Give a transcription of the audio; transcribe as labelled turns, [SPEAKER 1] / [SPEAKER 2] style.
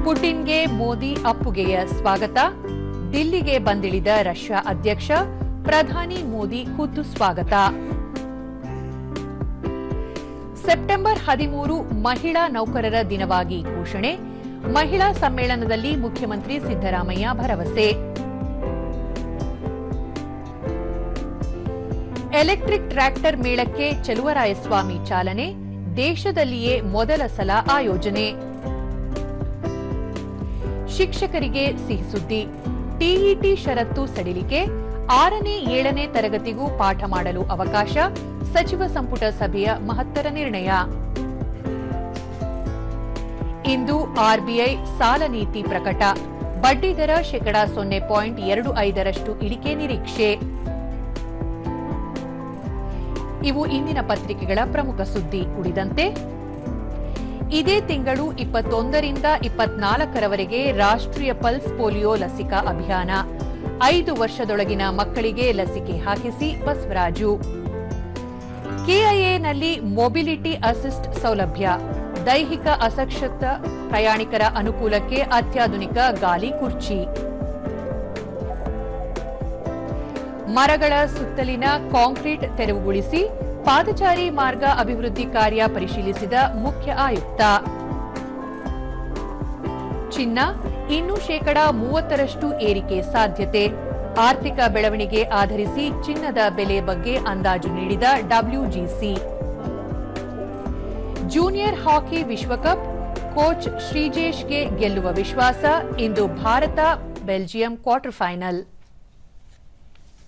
[SPEAKER 1] ಪುಟಿನ್ಗೆ ಮೋದಿ ಅಪ್ಪುಗೆಯ ಸ್ವಾಗತ. ದಿಲ್ಲಿಗೆ ಬಂದಿಳಿದ ರಷ್ಯಾ ಅಧ್ಯಕ್ಷ, ಪ್ರಧಾನಿ ಮೋದಿ ಖುದ್ದು ಸ್ವಾಗತ. ಸೆಪ್ಟೆಂಬರ್ 13 ಮಹಿಳಾ ನೌಕರರ ದಿನವಾಗಿ ಘೋಷಣೆ. ಮಹಿಳಾ ಸಮ್ಮೇಳನದಲ್ಲಿ ಮುಖ್ಯಮಂತ್ರಿ ಸಿದ್ದರಾಮಯ್ಯ ಭರವಸೆ. ಎಲೆಕ್ಟ್ರಿಕ್ ಟ್ರ್ಯಾಕ್ಟರ್ ಮೇಳಕ್ಕೆ ಚಲುವರಾಯಸ್ವಾಮಿ ಚಾಲನೆ. ದೇಶದಲ್ಲಿಯೇ ಮೊದಲ ಸಲ ಆಯೋಜನೆ. ಶಿಕ್ಷಕರಿಗೆ ಸಿಹಿ ಸುದ್ದಿ. ಟಿಇಟಿ ಷರತ್ತು ಸಡಿಲಿಕೆ. 6ನೇ 7ನೇ ತರಗತಿಗೂ ಪಾಠ ಮಾಡಲು ಅವಕಾಶ. ಸಚಿವ ಸಂಪುಟ ಸಭೆಯ ಮಹತ್ತರ ನಿರ್ಣಯ. ಇಂದು ಆರ್ಬಿಐ ಸಾಲ ನೀತಿ ಪ್ರಕಟ. ಬಡ್ಡಿದರ ಶೇಕಡಾ 0.25ರಷ್ಟು ಇಳಿಕೆ ನಿರೀಕ್ಷೆ. ಇವು ಇಂದಿನ ಪತ್ರಿಕೆಗಳ ಪ್ರಮುಖ ಸುದ್ದಿ. ಉಳಿದಂತೆ ಇದೇ ತಿಂಗಳು 21ರಿಂದ 24ರವರೆಗೆ ರಾಷ್ಟ್ರೀಯ ಪಲ್ಸ್ ಪೋಲಿಯೋ ಲಸಿಕಾ ಅಭಿಯಾನ. 5 ವರ್ಷದೊಳಗಿನ ಮಕ್ಕಳಿಗೆ ಲಸಿಕೆ ಹಾಕಿಸಿ ಬಸವರಾಜು. ಕೆಐಎನಲ್ಲಿ ಮೊಬಿಲಿಟಿ ಅಸಿಸ್ಟ್ ಸೌಲಭ್ಯ. ದೈಹಿಕ ಅಸಕ್ಷತ ಪ್ರಯಾಣಿಕರ ಅನುಕೂಲಕ್ಕೆ ಅತ್ಯಾಧುನಿಕ ಗಾಲಿ ಕುರ್ಚಿ. ಮರಗಳ ಸುತ್ತಲಿನ ಕಾಂಕ್ರೀಟ್ ತೆರವುಗೊಳಿಸಿ ಪಾದಚಾರಿ ಮಾರ್ಗ ಅಭಿವೃದ್ಧಿ ಕಾರ್ಯ ಪರಿಶೀಲಿಸಿದ ಮುಖ್ಯ ಆಯುಕ್ತ. ಚಿನ್ನ ಇನ್ನೂ ಶೇಕಡಾ 30ರಷ್ಟು ಏರಿಕೆ ಸಾಧ್ಯತೆ. ಆರ್ಥಿಕ ಬೆಳವಣಿಗೆ ಆಧರಿಸಿ ಚಿನ್ನದ ಬೆಲೆ ಬಗ್ಗೆ ಅಂದಾಜು ನೀಡಿದ ಡಬ್ಲ್ಯೂಜಿಸಿ. ಜೂನಿಯರ್ ಹಾಕಿ ವಿಶ್ವಕಪ್. ಕೋಚ್ ಶ್ರೀಜೇಶ್ಗೆ ಗೆಲ್ಲುವ ವಿಶ್ವಾಸ. ಇಂದು ಭಾರತ ಬೆಲ್ಜಿಯಂ ಕ್ವಾರ್ಟರ್ ಫೈನಲ್.